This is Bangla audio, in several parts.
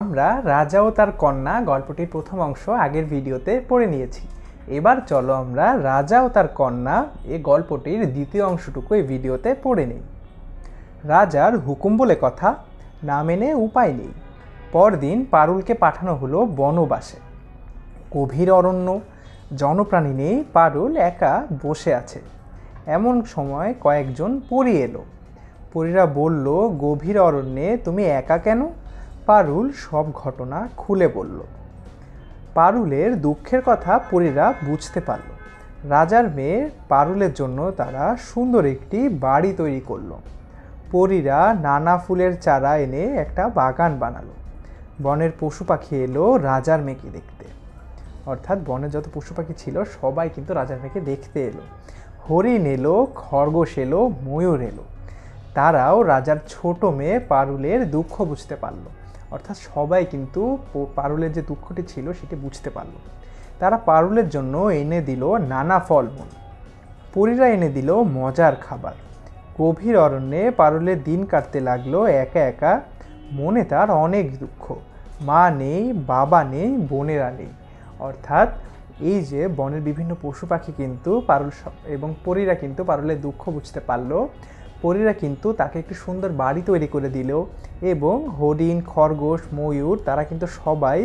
আমরা রাজা ও তার কন্যা গল্পটির প্রথম অংশ আগের ভিডিওতে পড়ে নিয়েছি। এবার চলো আমরা রাজা ও তার কন্যা এই গল্পটির দ্বিতীয় অংশটুকু এই ভিডিওতে পড়ে নিই। রাজার হুকুম বলে কথা, না মেনে উপায় নেই। পরদিন পারুলকে পাঠানো হলো বনবাসে। গভীর অরণ্য, জনপ্রাণী নেই, পারুল একা বসে আছে। এমন সময় কয়েকজন পরী এলো। পরীরা বলল, গভীর অরণ্যে তুমি একা কেন? পারুল সব ঘটনা খুলে বলল। পারুলের দুঃখের কথা পরীরা বুঝতে পারল। রাজার মেয়ে পারুলের জন্য তারা সুন্দর একটি বাড়ি তৈরি করলো। পরীরা নানা ফুলের চারা এনে একটা বাগান বানালো। বনের পশু পাখি এলো রাজার মেয়েকে দেখতে, অর্থাৎ বনে যত পশু পাখি ছিল সবাই কিন্তু রাজার মেয়েকে দেখতে এলো। হরিণ এলো, খরগোশ এলো, ময়ূর এলো। তারাও রাজার ছোট মেয়ে পারুলের দুঃখ বুঝতে পারলো, অর্থাৎ সবাই কিন্তু পারুলের যে দুঃখটি ছিল সেটি বুঝতে পারলো। তারা পারুলের জন্য এনে দিল নানা ফলমূল। পরীরা এনে দিল মজার খাবার। গভীর অরণ্যে পারুলের দিন কাটতে লাগলো একা একা। মনে তার অনেক দুঃখ। মা নেই, বাবা নেই, বোনেরা নেই। অর্থাৎ এই যে বনের বিভিন্ন পশু পাখি কিন্তু পারুল এবং পরীরা কিন্তু পারুলের দুঃখ বুঝতে পারলো। পরীরা কিন্তু তাকে একটি সুন্দর বাড়ি তৈরি করে দিল এবং হরিণ, খরগোশ, ময়ূর তারা কিন্তু সবাই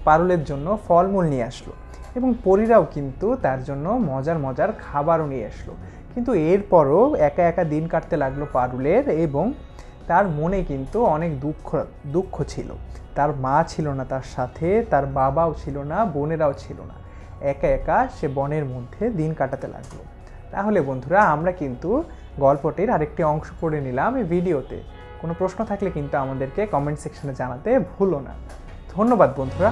পারুলের জন্য ফলমূল নিয়ে আসলো এবং পরীরাও কিন্তু তার জন্য মজার মজার খাবারও নিয়ে আসলো। কিন্তু এরপরও একা একা দিন কাটতে লাগলো পারুলের এবং তার মনে কিন্তু অনেক দুঃখ ছিল। তার মা ছিল না তার সাথে, তার বাবাও ছিল না, বোনেরাও ছিল না। একা একা সে বনের মধ্যে দিন কাটাতে লাগলো। তাহলে বন্ধুরা, আমরা কিন্তু গল্পটির আরেকটি অংশ পড়ে নিলাম এই ভিডিওতে। কোনো প্রশ্ন থাকলে কিন্তু আমাদেরকে কমেন্ট সেকশনে জানাতে ভুলো না। ধন্যবাদ বন্ধুরা।